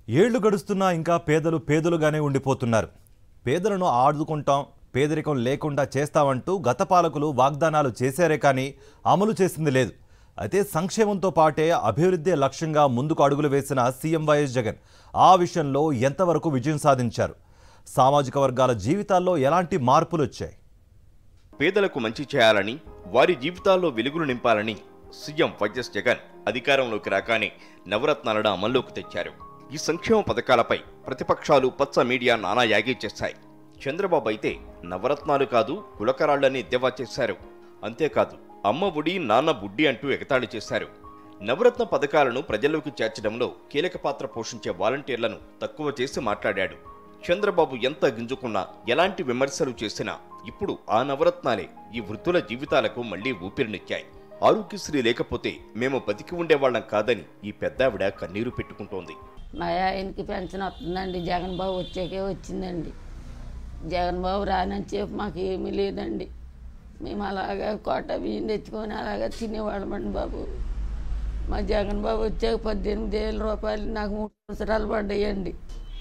ఏళ్లు గడుస్తున్నా ఇంకా పేదలు పేదలుగానే ఉండిపోతున్నారు. పేదలను ఆదుకుంటాం, పేదరికం లేకుండా చేస్తామంటూ గత పాలకులు వాగ్దానాలు చేశారే కానీ అమలు చేసింది లేదు. అయితే సంక్షేమంతో పాటే అభివృద్ధి లక్ష్యంగా ముందుకు అడుగులు వేసిన సీఎం వైఎస్ జగన్ ఆ విషయంలో ఎంతవరకు విజయం సాధించారు? సామాజిక వర్గాల జీవితాల్లో ఎలాంటి మార్పులు వచ్చాయి? పేదలకు మంచి చేయాలని, వారి జీవితాల్లో వెలుగులు నింపాలని సీఎం వైఎస్ జగన్ అధికారంలోకి రాగానే నవరత్నాలను అమల్లోకి తెచ్చారు. ఈ సంక్షేమ పథకాలపై ప్రతిపక్షాలు పచ్చ మీడియా నానా యాగి చేశాయి. చంద్రబాబు అయితే నవరత్నాలు కాదు కులకరాళ్లని ఎద్దేవా చేశారు. అంతేకాదు అమ్మ ఒడి నాన్న బుడ్డి అంటూ ఎగతాళి చేశారు. నవరత్న పథకాలను ప్రజల్లోకి చేర్చడంలో కీలక పాత్ర పోషించే వాలంటీర్లను తక్కువ చేసి మాట్లాడాడు. చంద్రబాబు ఎంత గింజుకున్నా, ఎలాంటి విమర్శలు చేసినా ఇప్పుడు ఆ నవరత్నాలే ఈ వృద్ధుల జీవితాలకు మళ్లీ ఊపిరినిచ్చాయి. ఆరోగ్యశ్రీ లేకపోతే మేము బతికి ఉండేవాళ్లం కాదని ఈ పెద్దావిడ కన్నీరు పెట్టుకుంటోంది. మా ఆయనకి పెన్షన్ వస్తుందండి, జగన్ బాబు వచ్చాకే వచ్చిందండి. జగన్ బాబు రానని చెప్పి మాకు ఏమీ లేదండి. మేము అలాగా కోట బియ్యం తెచ్చుకొని అలాగా తినేవాళ్ళమండి బాబు. మా జగన్ బాబు వచ్చాక 18,000 రూపాయలు నాకు 3 సంవత్సరాలు పడ్డాయండి.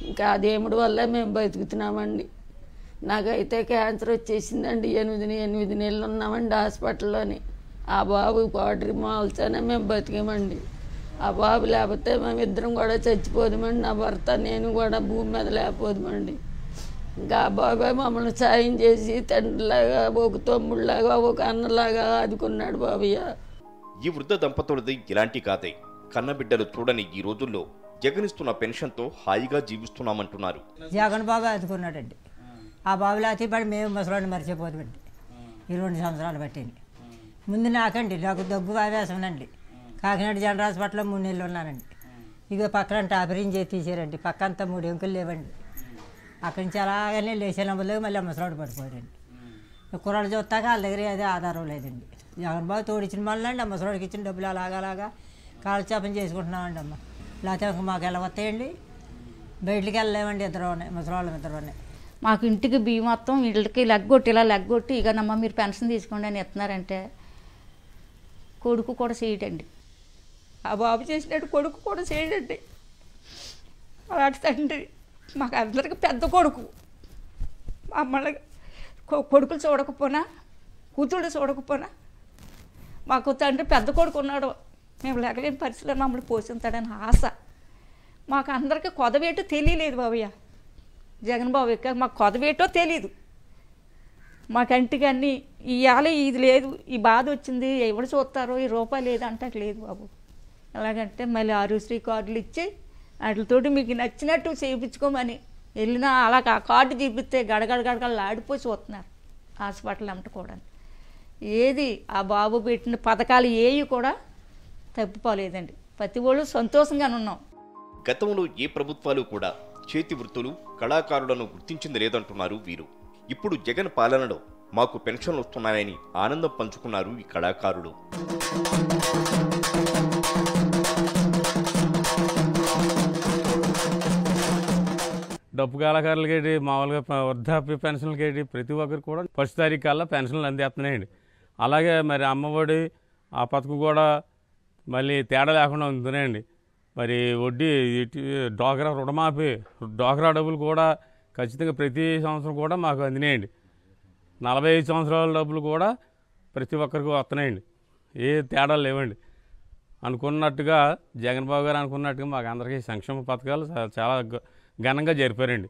ఇంకా ఆ దేవుడి వల్ల మేము బతుకుతున్నామండి. నాకైతే క్యాన్సర్ వచ్చేసిందండి. 8 నెలలు ఉన్నామండి హాస్పిటల్లోని. ఆ బాబు పౌడరీ మాల్చానే మేము బతికామండి. ఆ బాబు లేకపోతే మేమిద్దరం కూడా చచ్చిపోదామండి. నా భర్త నేను కూడా భూమి మీద లేకపోదామండి. ఇంకా ఆ బాబే మమ్మల్ని సాయం చేసి తండ్రిలాగా, ఒక తమ్ముళ్ళలాగా, ఒక అన్నలాగా ఆదుకున్నాడు బాబయ్య. ఈ వృద్ధ దంపతులది ఇలాంటి కాదే. కన్నబిడ్డలు చూడని ఈ రోజుల్లో జగన్ ఇస్తున్న పెన్షన్తో హాయిగా జీవిస్తున్నామంటున్నారు. జగన్ బాబు ఆదుకున్నాడండి. ఆ బాబులు అతిపడి మేము ముసలాన్ని మర్చిపోతామండి. ఈ 2 సంవత్సరాలు పట్టింది. ముందు నాకు దగ్గు ఆవేశమనండి. కాకినాడ జనరల్ హాస్పిటల్లో 3 నెలలు ఉన్నానండి. ఇక పక్కన ఆపరేషన్ చేసి తీసారండి. పక్కంతా 3 ఎముకలు లేవండి. అక్కడి నుంచి అలాగనే లేచే నమ్మలేదు. మళ్ళీ ముసలాడు పడిపోయారండి. కుర్రాడు చూస్తాక వాళ్ళ దగ్గర అదే ఆధారం లేదండి. జగన్ బాబు తోడిచ్చిన మళ్ళీ అండి ఆ ముసలాడికి ఇచ్చిన డబ్బులు అలాగా కాలక్షేపం చేసుకుంటున్నామండి అమ్మ. లేకపోతే మాకు ఎలా వస్తాయండి? బయటికి వెళ్ళలేమండి. ముసలాళ్ళం ఇద్దరునే. మాకు ఇంటికి బియ్యం మొత్తం వీళ్ళకి ఇలా లెగ్గొట్టి ఇకనమ్మా మీరు పెన్షన్ తీసుకోండి అని ఇస్తున్నారంటే కొడుకు కూడా చేయడండి. ఆ బాబు చేసినట్టు కొడుకు కూడా చేయడండి. అలాంటి తండ్రి మాకు అందరికి పెద్ద కొడుకు. మమ్మల్ని కొడుకులు చూడకపోయినా, కూతుళ్ళు చూడకపోయినా మాకు తండ్రి పెద్ద కొడుకు ఉన్నాడు. మేము లేకలేని పరిస్థితుల్లో మమ్మల్ని పోషిస్తాడని ఆశ. మాకు అందరికీ కొదవేటో తెలియలేదు బాబయ్య. జగన్ బాబు ఎక్క మాకు కొదవేటో తెలీదు. మాకంటికి అన్నీ ఇవాళ ఇది లేదు, ఈ బాధ వచ్చింది, ఎవరు చూస్తారో, ఈ రూపాయి లేదు అంటే లేదు బాబు. ఎలాగంటే మళ్ళీ ఆరోగ్యశ్రీ కార్డులు ఇచ్చి వాటితోటి మీకు నచ్చినట్టు చేయించుకోమని వెళ్ళినా అలా ఆ కార్డు చూపిస్తే గడగడలు ఆడిపోయి చూస్తున్నారు హాస్పిటల్ అమ్మట కూడా. ఏది ఆ బాబు పెట్టిన పథకాలు ఏవి కూడా తప్పిపోలేదండి. ప్రతి వాళ్ళు సంతోషంగానే ఉన్నాం. గతంలో ఏ ప్రభుత్వాలు కూడా చేతి వృత్తులు, కళాకారులను గుర్తించింది లేదంటున్నారు వీరు. ఇప్పుడు జగన్ పాలనలో మాకు పెన్షన్లు వస్తున్నాయని ఆనందం పంచుకున్నారు ఈ కళాకారులు. డప్పు కళాకారులకేటి, మామూలుగా వృద్ధాప్య పెన్షన్లకేటి ప్రతి ఒక్కరికి కూడా 1 తారీఖు కల్లా పెన్షన్లు అందేస్తున్నాయండి. అలాగే మరి అమ్మఒడి ఆ పథకం కూడా మళ్ళీ తేడా లేకుండా ఉంటున్నాయండి. మరి వడ్డీ, డ్వాక్రా రుణమాఫీ, డ్వాక్రా డబ్బులు కూడా ఖచ్చితంగా ప్రతి సంవత్సరం కూడా మాకు అందినాయండి. 45 సంవత్సరాల డబ్బులు కూడా ప్రతి ఒక్కరికి వస్తున్నాయండి. ఏ తేడాలు లేవండి. అనుకున్నట్టుగా జగన్ బాబు గారు అనుకున్నట్టుగా మాకు అందరికీ సంక్షేమ పథకాలు చాలా ఘనంగా జరిపారండి.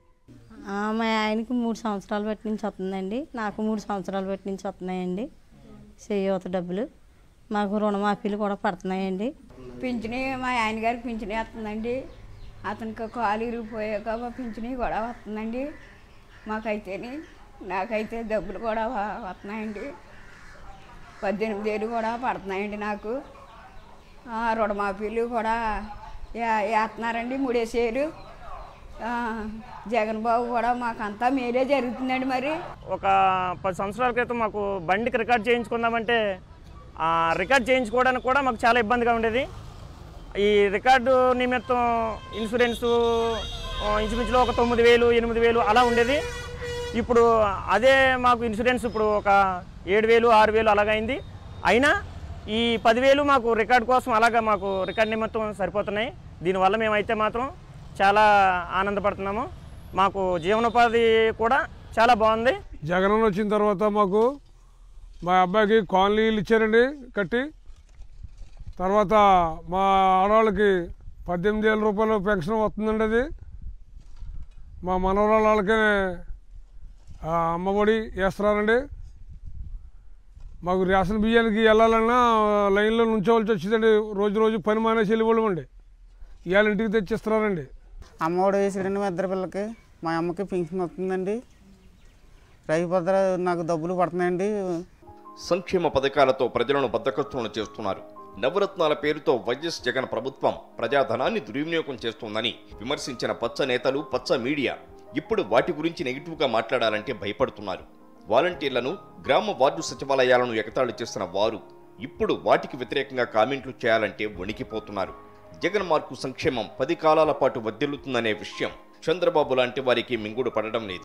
మా ఆయనకి 3 సంవత్సరాలు బట్టి నుంచి వస్తుందండి. నాకు 3 సంవత్సరాలు బట్టి నుంచి వస్తున్నాయండి చేయూత డబ్బులు. మాకు రుణమాఫీలు కూడా పడుతున్నాయండి. పింఛని మా ఆయన గారికి పింఛని వస్తుందండి. అతనికి కాలు ఇరిగిపోయాక పింఛని కూడా వస్తుందండి. నాకైతే డబ్బులు కూడా వస్తున్నాయండి. 18,000 కూడా పడుతున్నాయండి నాకు. రుణమాఫీలు కూడా వేస్తున్నారండి 3,000. జగన్ బాబు కూడా మాకంతా మేలే జరుగుతుందండి. మరి ఒక 10 సంవత్సరాల క్రితం మాకు బండికి రికార్డ్ చేయించుకుందామంటే రికార్డ్ చేయించుకోవడానికి కూడా మాకు చాలా ఇబ్బందిగా ఉండేది. ఈ రికార్డు నిమిత్తం ఇన్సూరెన్సు ఇంచుమించులో ఒక 9,000, 8,000 అలా ఉండేది. ఇప్పుడు అదే మాకు ఇన్సూరెన్స్ ఇప్పుడు ఒక 7,000, 6,000 అలాగైంది. అయినా ఈ 10,000 మాకు రికార్డు కోసం అలాగా మాకు రికార్డు నిమిత్తం సరిపోతున్నాయి. దీనివల్ల మేమైతే మాత్రం చాలా ఆనందపడుతున్నాము. మాకు జీవనోపాధి కూడా చాలా బాగుంది. జగన్ వచ్చిన తర్వాత మాకు మా అబ్బాయికి కాలనీలు ఇచ్చారండి కట్టి. తర్వాత మా ఆడవాళ్ళకి 18,000 రూపాయలు పెన్షన్ వస్తుందండి. అది మా మనవరాళ్ళకి అమ్మఒడి వేస్తున్నారండి. మాకు రేషన్ బియ్యానికి వెళ్ళాలన్నా లైన్లో నుంచోవలసి వచ్చిందండి. రోజు పని మానేసి వెళ్ళిపోవడం అండి. ఇవాళ ఇంటికి తెచ్చిస్తున్నారండి. అమ్మఒడి వేసాడండి మా ఇద్దరు పిల్లలకి. మా అమ్మకి పింఛన్ వస్తుందండి. రైతు భద్ర నాకు డబ్బులు పడుతున్నాయండి. సంక్షేమ పథకాలతో ప్రజలను బద్దకస్తులను చేస్తున్నారు. నవరత్నాల పేరుతో వైఎస్ జగన్ ప్రభుత్వం ప్రజాధనాన్ని దుర్వినియోగం చేస్తోందని విమర్శించిన పచ్చ నేతలు, పచ్చ మీడియా ఇప్పుడు వాటి గురించి నెగిటివ్గా మాట్లాడాలంటే భయపడుతున్నారు. వాలంటీర్లను, గ్రామ వార్డు సచివాలయాలను ఎగతాళి చేస్తున్న వారు ఇప్పుడు వాటికి వ్యతిరేకంగా కామెంట్లు చేయాలంటే వణికిపోతున్నారు. జగన్ మార్కు సంక్షేమం 10 కాలాల పాటు వర్ధిల్లుతుందనే విషయం చంద్రబాబు లాంటి వారికి మింగుడు పడడం లేదు.